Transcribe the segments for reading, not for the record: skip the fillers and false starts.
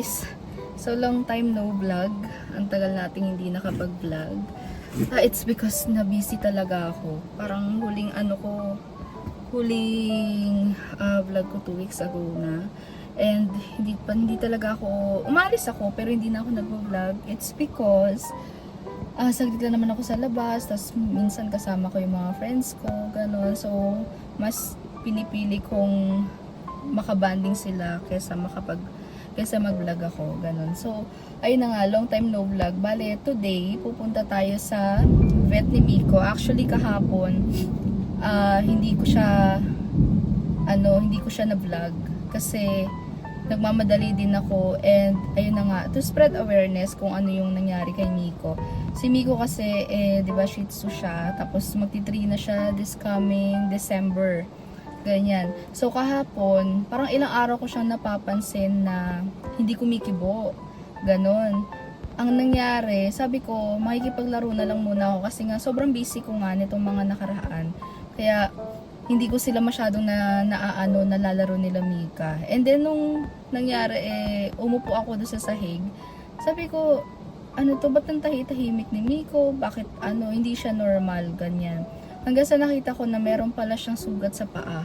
guys. So long time no vlog. Ang tagal nating hindi nakapag-vlog. It's because na busy talaga ako. Parang huling vlog ko 2 weeks ago na. And hindi talaga ako, umalis ako pero hindi na ako nag-vlog. It's because saglit lang naman ako sa labas, tas minsan kasama ko yung mga friends ko, gano'n. So mas pinipili kong makabanding sila kaysa mag-vlog ako, ganun. So, ayun na nga, long time no vlog. Bale, today, pupunta tayo sa vet ni Miko. Actually, kahapon, hindi ko siya na-vlog kasi nagmamadali din ako, and ayun na nga, to spread awareness kung ano yung nangyari kay Miko. Si Miko kasi, di ba, Shih Tzu siya, tapos magti-3 na siya this coming December. Ganyan. So kahapon, parang ilang araw ko siyang napapansin na hindi kumikibo. Ganon. Ang nangyari, sabi ko, makikipaglaro na lang muna ako kasi nga sobrang busy ko nga nitong mga nakaraan. Kaya hindi ko sila masyadong nalalaro nila Mika. And then nung nangyari, umupo ako doon sa sahig. Sabi ko, ano to, ba't nang tahimik ni Miko? Bakit hindi siya normal, ganyan. Hanggang sa nakita ko na meron pala siyang sugat sa paa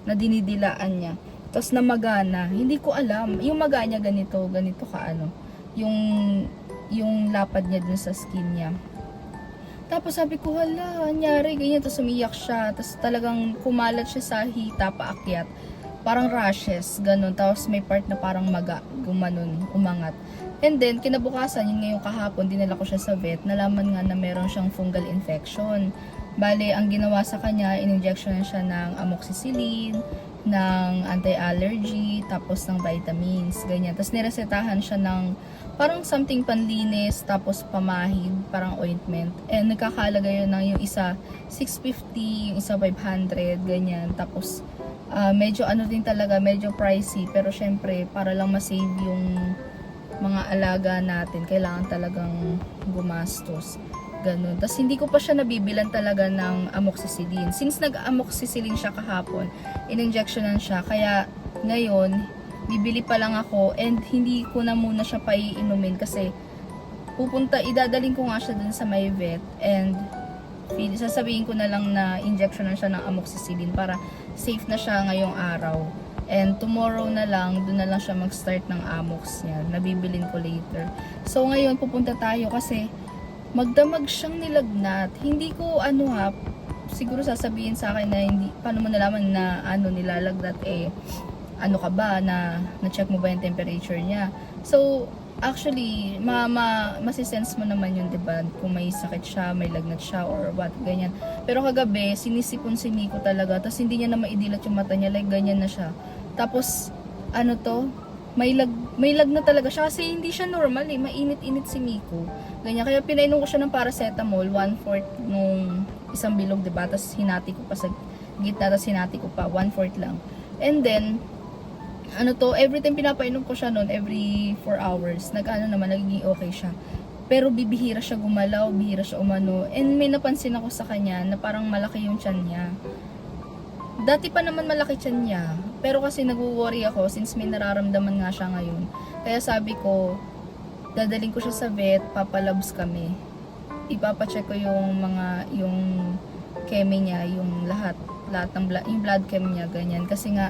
na dinidilaan niya. Tapos namagana. Hindi ko alam. Yung maga niya ganito ka yung lapad niya dun sa skin niya. Tapos sabi ko, hala, anyari, ganyan. Tapos umiyak siya. Tapos talagang kumalat siya sa hita, paakyat. Parang rashes, ganun. Tapos may part na parang maga, gumanon, umangat. And then, kinabukasan, yun ngayong kahapon, dinala ko siya sa vet. Nalaman nga na meron siyang fungal infection. Bale, ang ginawa sa kanya, in-injection siya ng amoxicillin, ng anti-allergy, tapos ng vitamins, ganyan. Tapos niresetahan siya ng parang something panlinis, tapos pamahid, parang ointment. And nagkakalaga yun ng yung isa 650, yung isa 500, ganyan. Tapos medyo din talaga, medyo pricey, pero syempre para lang ma-save yung mga alaga natin, kailangan talagang gumastos. Ganun. Tapos hindi ko pa siya nabibilan talaga ng amoxicillin. Since nag-amoxicillin siya kahapon, in-injectionan siya. Kaya ngayon, bibili pa lang ako, and hindi ko na muna siya paiinumin kasi idadaling ko nga siya dun sa may vet, and sasabihin ko na lang na injectionan siya ng amoxicillin para safe na siya ngayong araw. And tomorrow na lang, dun na lang siya mag-start ng amox niya. Nabibilin ko later. So ngayon, pupunta tayo kasi magdamag siyang nilagnat. Hindi ko siguro sasabihin sa akin na hindi, paano mo nalaman na nilalagnat, ano ka ba, na-check mo ba yung temperature niya? So, actually, masisense mo naman yun, diba? Kung may sakit siya, may lagnat siya, or what, ganyan. Pero kagabi, sinisipon si Miko talaga, tapos hindi niya na maidilat yung mata niya, like ganyan na siya. Tapos, may lagnat talaga siya kasi hindi siya normal mainit-init si Miko. Ganyan, kaya pinainom ko siya ng paracetamol, 1/4 nung isang bilog, diba? Tapos hinati ko pa sa gitna, tapos hinati ko pa, 1/4 lang. And then, every time pinapainom ko siya noon, every 4 hours, nagiging okay siya. Pero bibihira siya gumalaw, bihira siya umano. And may napansin ako sa kanya na parang malaki yung tiyan niya. Dati pa naman malaki tiyan niya. Pero kasi nag-worry ako since may nararamdaman nga siya ngayon. Kaya sabi ko, dadaling ko siya sa vet, papalabs kami. Ipapacheck ko yung chemi niya, yung lahat ng yung blood chem niya, ganyan. Kasi nga,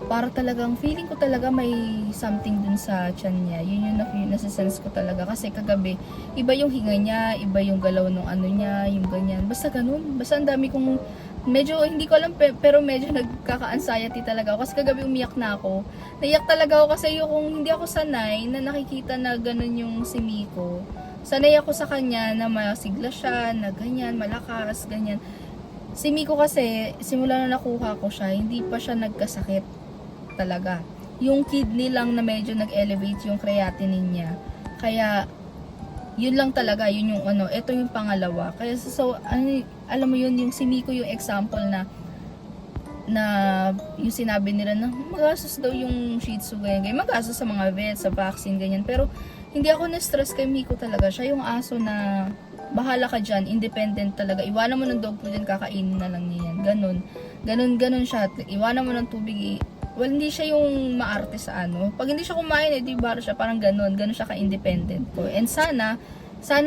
para talagang feeling ko talaga may something dun sa tiyan niya. Yun yung nasa-sense ko talaga. Kasi kagabi, iba yung hinga niya, iba yung galaw ng niya, yung ganyan. Basta ganun. Basta ang dami kong, medyo, hindi ko alam, pero medyo nagkaka-anxiety talaga ako. Kasi kagabi umiyak na ako. Naiyak talaga ako kasi yung hindi ako sanay na nakikita na ganun yung si Miko. Sanay ako sa kanya na masigla siya, na ganyan, malakas, ganyan. Si Miko kasi, simula na nakuha ko siya, hindi pa siya nagkasakit talaga. Yung kidney lang na medyo nag-elevate yung creatinine niya. Kaya, yun lang talaga, yun yung ito yung pangalawa. Kaya so alam mo yun, yung si Miko yung example na yung sinabi nila na magastos daw yung Shih Tzu, ganyan. Magastos sa mga vet, sa vaccine, ganyan. Pero, hindi ako na-stress kay Miko talaga. Siya yung aso na bahala ka dyan, independent talaga. Iwanan mo ng dog food yan, kakainin na lang niya yan. Ganon siya. Iwanan mo ng tubig, well, hindi siya yung maarte sa ano. Pag hindi siya kumain, di baro siya, parang ganun siya ka-independent ko. And sana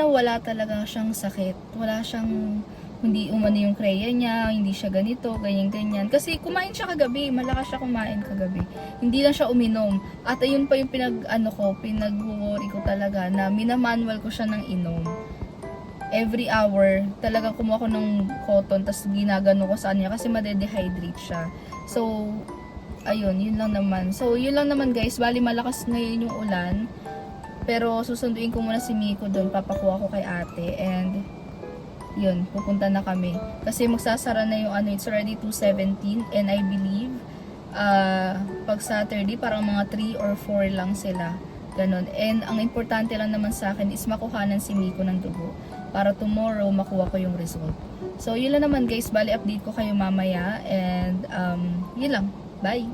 wala talaga siyang sakit. Wala siyang, hindi umano yung kreya niya, hindi siya ganito, ganyan. Kasi kumain siya kagabi, malakas siya kumain kagabi. Hindi lang siya uminom. At ayun pa yung pinag-worry ko talaga na minamanual ko siya ng inom. Every hour, talagang kumuha ko ng cotton, tapos ginagano ko sa kanya kasi madedehydrate siya. So, ayun, yun lang naman. So, yun lang naman guys, bali malakas ngayon yung ulan. Pero susunduin ko muna si Miko doon, papakuha ko kay ate, and yun, pupunta na kami. Kasi magsasara na yung it's already 2:17, and I believe, pag Saturday, parang mga 3 or 4 lang sila. Ganon. And ang importante lang naman sa akin is makuhanan si Miko ng dugo para tomorrow makuha ko yung result. So, yun lang naman guys. Bali, update ko kayo mamaya. And, yun lang. Bye!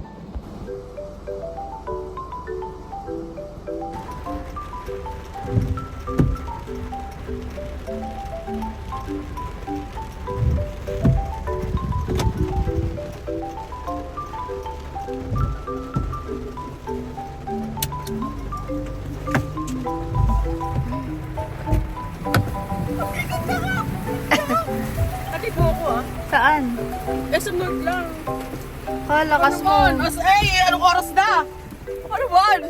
Nakita ko ah. Saan? Sunod lang. Lakas mo. Anong oras na? Ano ba?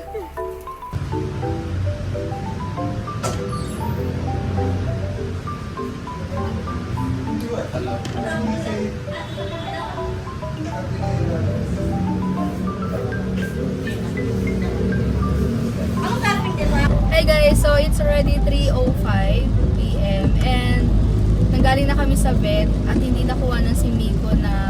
Hey guys, so it's already 3:05 PM and nanggaling na kami sa vet at hindi nakuha ng si Miko ng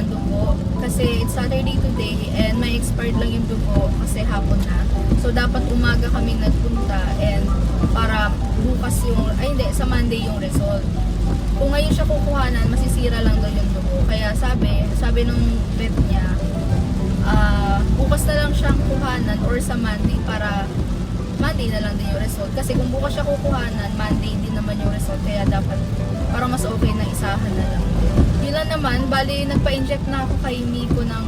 dugo kasi it's Saturday today and may expired lang yung dugo kasi hapon na. So dapat umaga kami nagpunta and para bukas sa Monday yung result. Kung ngayon siya kukuhanan, masisira lang daw yung dugo. Kaya sabi nung vet niya, bukas na lang siyang kuhanan or sa Monday para Monday na lang din yung result. Kasi kung bukas siya kukuhanan, Monday din naman yung result. Kaya dapat parang mas okay na isahan na lang. Yun lang naman, bali nagpa-inject na ako kay Miko ng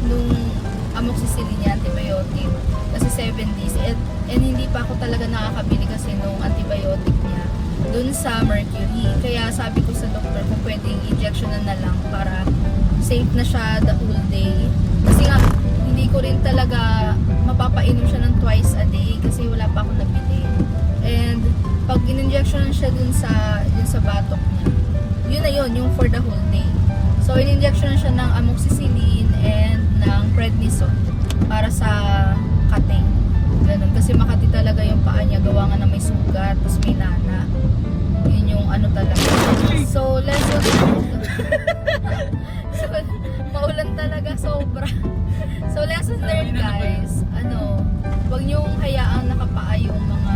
nung amoxicillin niya, antibiotic. Kasi 7 days. And hindi pa ako talaga nakakabili kasi nung antibiotic niya dun sa Mercury. Kaya sabi ko sa doktor kung pwedeng injection na lang para safe na siya the whole day. Kasi nga, hindi ko rin talaga mapapainom siya ng twice a day kasi wala pa akong nabili. And pag in-injection siya dun sa batok niya, yun na yun, yung for the whole day. So, in-injection siya ng amoxicillin and ng prednisone para sa cutting. Ganun. Kasi makati talaga yung paa niya, gawa nga na may sugat, tapos may nana. Yun yung talaga. So, lesson so, maulan talaga, sobra. So, lesson learned guys, huwag niyong hayaang nakapaa yung mga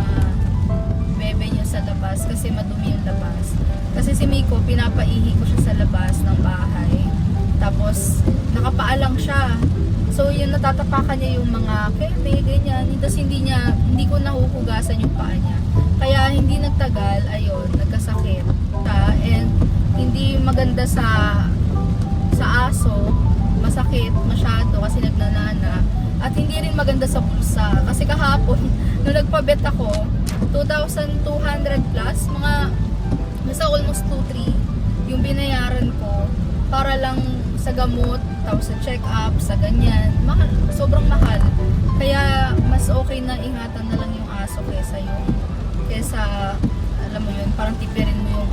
bebe niyo sa labas kasi madumi yung labas. Kasi si Miko, pinapaihi ko siya sa labas ng bahay. Tapos, nakapaa lang siya. So, yun, natatapakan niya yung mga keme, ganyan. Tapos, hindi ko nahuhugasan yung paa niya. Kaya, hindi nagtagal, ayun, nagkasakit siya. And, hindi maganda sa aso, masakit masyado kasi nagnanana. At hindi rin maganda sa bulsa. Kasi kahapon, nung nagpabet ako, 2,200 plus, nasa almost 2,300 yung binayaran ko para lang sa gamot, tapos sa check-up, sa ganyan. Mahal, sobrang mahal. Kaya, mas okay na ingatan na lang yung aso kesa alam mo yun, parang tipirin mo yung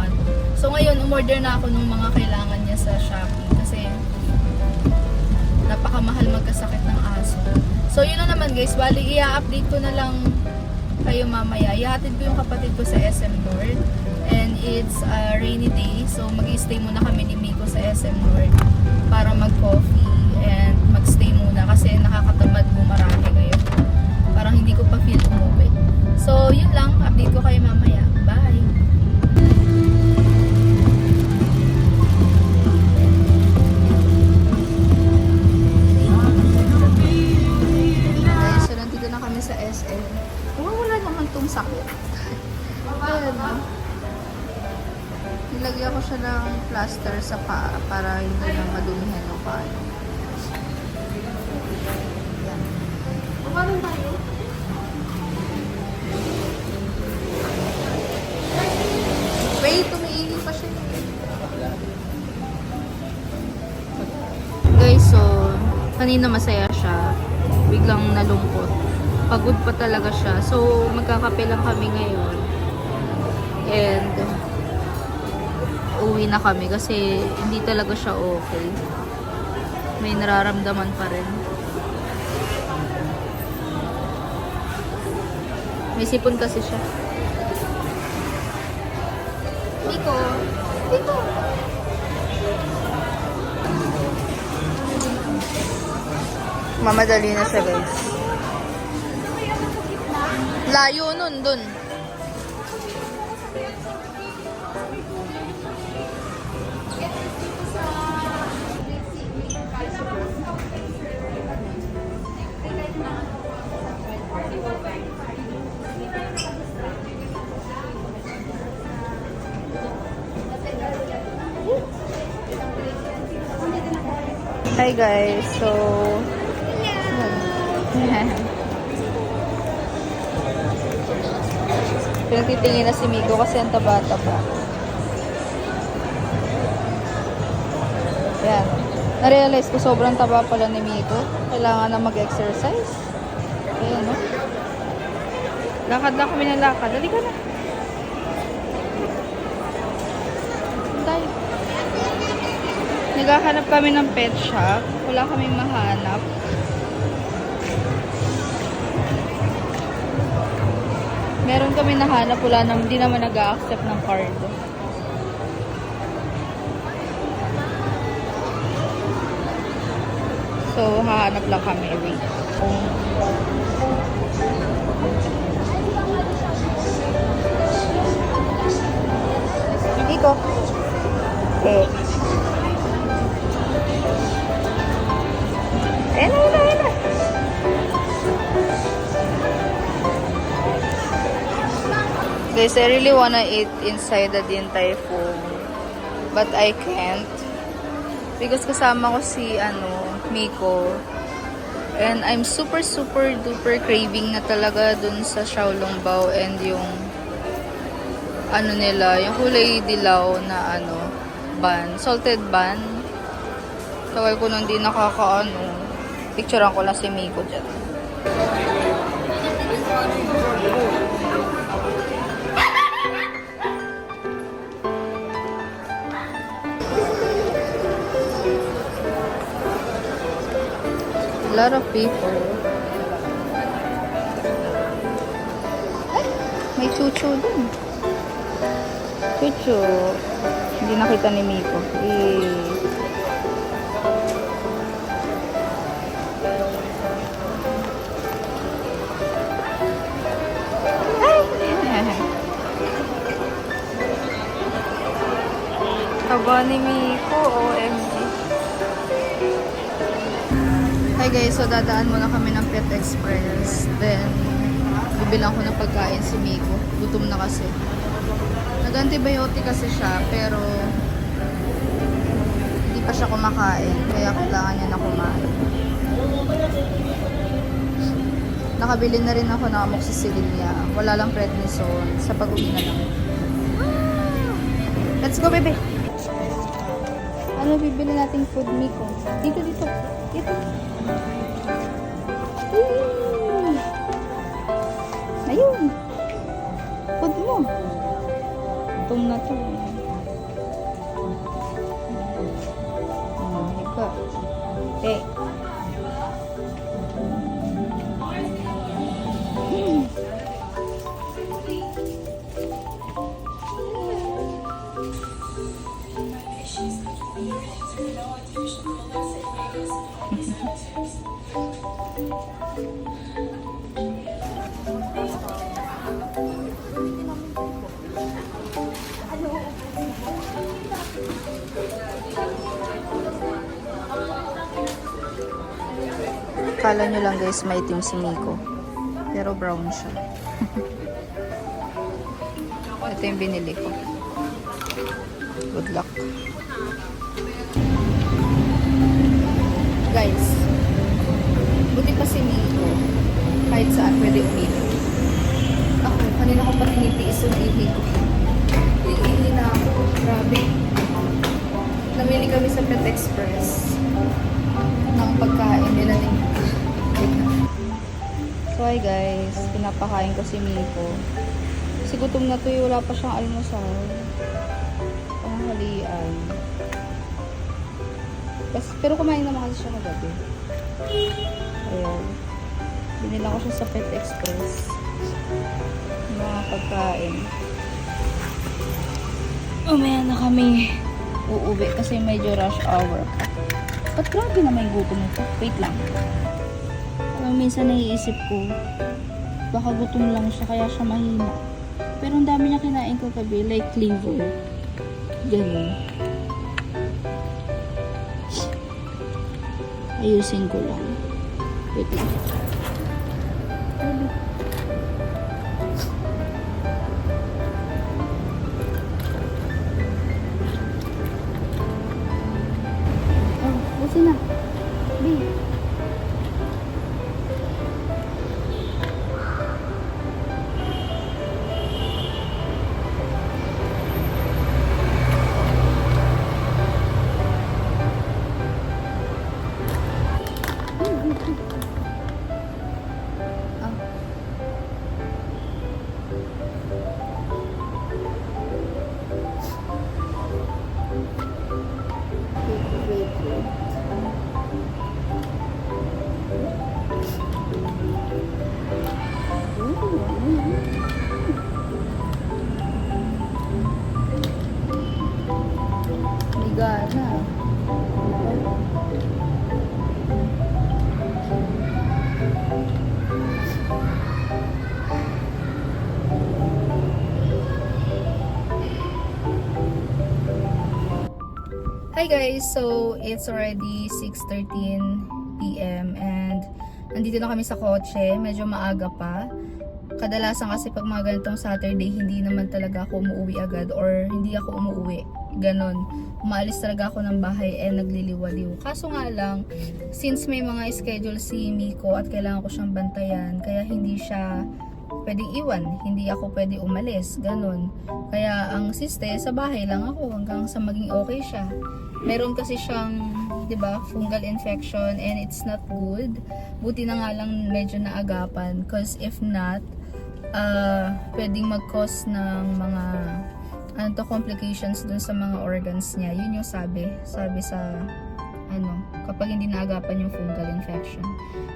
So, ngayon, umorder na ako ng mga kailangan niya sa Shopee kasi napakamahal magkasakit ng aso. So, yun na naman guys. Bali, i-update ko na lang kayo mamaya. Ihatid ko yung kapatid ko sa SM North. And it's a rainy day. So, mag-i-stay muna kami ni Miko sa SM North para mag-coffee and mag-stay muna kasi nakakatamad bumarami ngayon. Parang hindi ko pa feel umuwi. So, yun lang. Update ko kayo mamaya. Bye! So, nandito na kami sa SM. Wala naman tong sakit. Ayan. Nilagyan ko siya ng plaster sa paa para hindi na madumihan yung paa. Wait, tumiili pa siya. Guys, so, kanina masaya siya. Biglang nalungkot. Pagod pa talaga siya. So, magkakape lang kami ngayon. And, uwi na kami kasi hindi talaga siya okay. May nararamdaman pa rin. May sipon kasi siya. Miko! Miko! Mamadali na siya, guys. Layo nun, dun. Hi guys, so pinagtitingin na si Miko kasi ang taba-taba. Yan. Na-realize ko sobrang taba pala ni Miko. Kailangan na mag-exercise. Ayan, no? Lakad lang kami ng lakad. Dali ka na. Tayo. Naghahanap kami ng pet shop. Wala kaming mahanap. Meron kami nahanap. Wala naman, hindi naman nag-a-accept ng card. So, hahanap lang kami. Wait. Iko. Eh. Ayan na, ayan na. Guys, I really wanna eat inside the Din Tai Fung. But I can't. Because kasama ko si, Miko. And I'm super duper craving na talaga dun sa Xiaolongbao and yung nila, yung kulay dilaw na ban, salted ban. Kaway ko nung di picturean ko lang si Miko dyan. A lot of people. Ay, may chuchu dun. Chuchu. Hindi nakita ni Miko. Taba ni Miko, OMG. Hi guys, so dadaan muna kami ng Pet Express. Then, bibilang ko ng pagkain si Miko. Gutom na kasi. Nag-antibiotic kasi siya, pero hindi pa siya kumakain. Kaya kailangan niya na kumain. Nakabili na rin ako ng amoxicillin niya. Wala lang prednisone. Sa pag-uwi na lang. Let's go, baby! Ano bibili nating food, Miko? Dito. Dito. Ayun. Food mo. Gutom na to. Higa. Eh. Kala nyo lang guys, may itim si Miko. Pero brown siya. Ito yung binili ko. Good luck. Guys, buti pa si Miko. hi guys, pinapakain ko si Miko. Kasi gutom na to, wala pa siyang almusal. Panghalian. Pero kumain naman kasi siya kagabi. Ayan. Binila ko siya sa Pet Express. Mga pagkain. Umaya na kami uuwi kasi medyo rush hour pa. Ba't grabe naman yung gutom nito? Wait lang. Pero minsan naiisip ko, baka gutom lang siya kaya siya mahina. Pero ang dami niya kinain kagabi, like liver. Ganun. Ayusin ko lang. Wait lang. Oh, busin na. Babe. Ligana. Hi guys, so it's already 6:13 PM and nandito na kami sa kotse, medyo maaga pa. Kadalasan kasi pag mga ganitong Saturday, hindi naman talaga ako umuwi agad or hindi ako umuwi. Ganon. Umaalis talaga ako ng bahay and nagliliwaliw. Kaso nga lang, since may mga schedule si Miko at kailangan ko siyang bantayan, kaya hindi siya pwedeng iwan. Hindi ako pwede umalis. Ganon. Kaya ang siste, sa bahay lang ako hanggang sa maging okay siya. Meron kasi siyang, 'di ba, fungal infection and it's not good. Buti na nga lang medyo naagapan because if not, pwedeng mag-cause ng mga complications dun sa mga organs niya. Yun yung sabi sa kapag hindi naagapan yung fungal infection.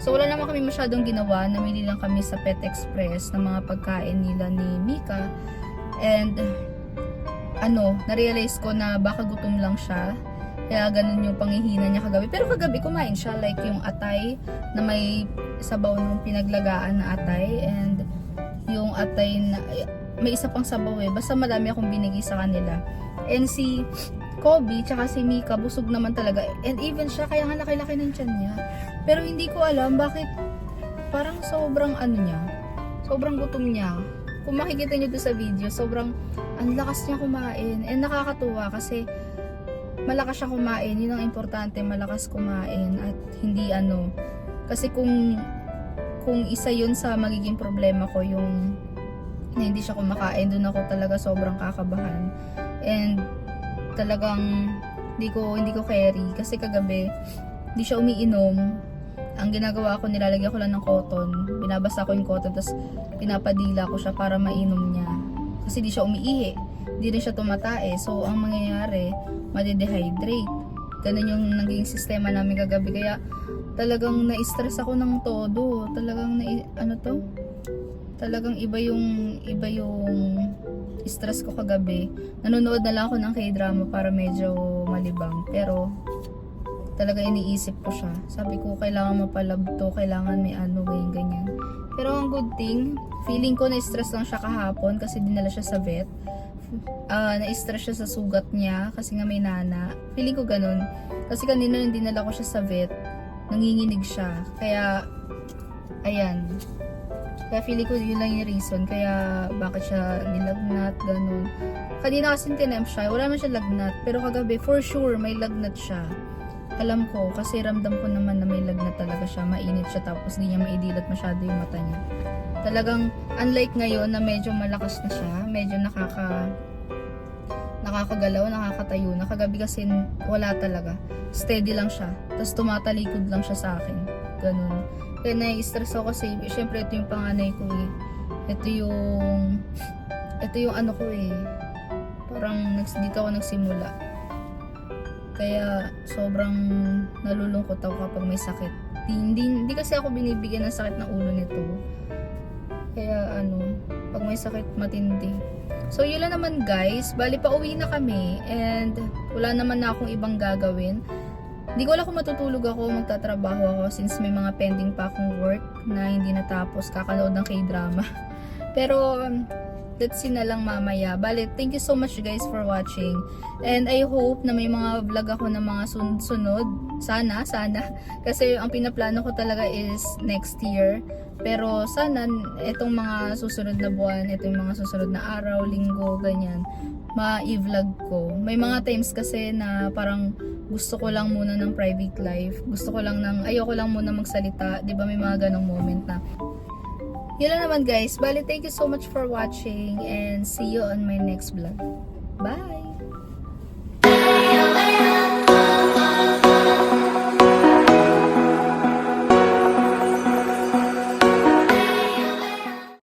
So wala naman kami masyadong ginawa, namili lang kami sa Pet Express ng mga pagkain nila ni Mika and na-realize ko na baka gutom lang siya. Kaya ganun yung panghihina niya kagabi. Pero kagabi kumain siya, like yung atay na may sabaw ng pinaglagaan na atay and yung atay na may isa pang sabaw basta madami akong binigay sa kanila. And si Kobe tsaka si Mika busog naman talaga and even siya, kaya nga laki-laki ng tiyan niya. Pero hindi ko alam bakit parang sobrang sobrang gutom niya. Kung makikita niyo doon sa video, sobrang ang lakas niya kumain and nakakatuwa kasi malakas siya kumain. Yun ang importante, malakas kumain at hindi kasi kung isa yun sa magiging problema ko, yung na hindi siya kumakain, doon ako talaga sobrang kakabahan and talagang hindi ko carry kasi kagabi hindi siya umiinom. Ang ginagawa ko, nilalagyan ko lang ng cotton, binabasa ko yung cotton tapos pinapadila ko siya para mainom niya kasi hindi siya umiihi, hindi rin siya tumatae. So ang mangyayari, made-dehydrate. Ganun yung naging sistema namin kagabi, kaya talagang na-stress ako ng todo. Talagang talagang iba yung stress ko kagabi. Nanonood na lang ako ng K-drama para medyo malibang. Pero talaga iniisip ko siya. Sabi ko, kailangan mapalab to, kailangan may ganyan. Pero ang good thing, feeling ko na-stress lang siya kahapon kasi dinala siya sa vet. Na-stress siya sa sugat niya kasi nga may nana. Feeling ko ganun. Kasi kanina nung dinala ko siya sa vet, nanginginig siya. Kaya, ayan. Kaya feeling ko yun lang yung reason. Kaya bakit siya nilagnat, ganun. Kanina kasi tinemp siya, wala naman siya lagnat. Pero kagabi, for sure, may lagnat siya. Alam ko, kasi ramdam ko naman na may lagnat talaga siya. Mainit siya, tapos di niya maidilat masyado yung mata niya. Talagang, unlike ngayon na medyo malakas na siya, medyo nakakagalaw, nakakatayo na. Kagabi kasi wala talaga. Steady lang siya. Tapos tumatalikod lang siya sa akin. Ganun. Kaya nai-stress ako kasi syempre ito yung panganay ko eh. Ito yung ano ko eh. Parang dito ako nagsimula. Kaya sobrang nalulungkot ako kapag may sakit. Hindi kasi ako binibigyan ng sakit ng ulo nito. Kaya pag may sakit matindi. So yun lang naman guys, bali pa uwi na kami and wala naman na akong ibang gagawin. Hindi ko alam kung matutulog ako, magtatrabaho ako since may mga pending pa akong work na hindi natapos, kakanood ng K-drama. Pero let's see na lang mamaya. Bali, thank you so much guys for watching. And I hope na may mga vlog ako na mga sunod. Sana. Kasi ang pinaplano ko talaga is next year. Pero sana itong mga susunod na buwan, itong mga susunod na araw, linggo, ganyan, ma-i-vlog ko. May mga times kasi na parang gusto ko lang muna ng private life. Ayoko lang muna magsalita. 'Di ba may mga ganong moment na. Yun lang naman guys. Bali, thank you so much for watching and see you on my next vlog. Bye!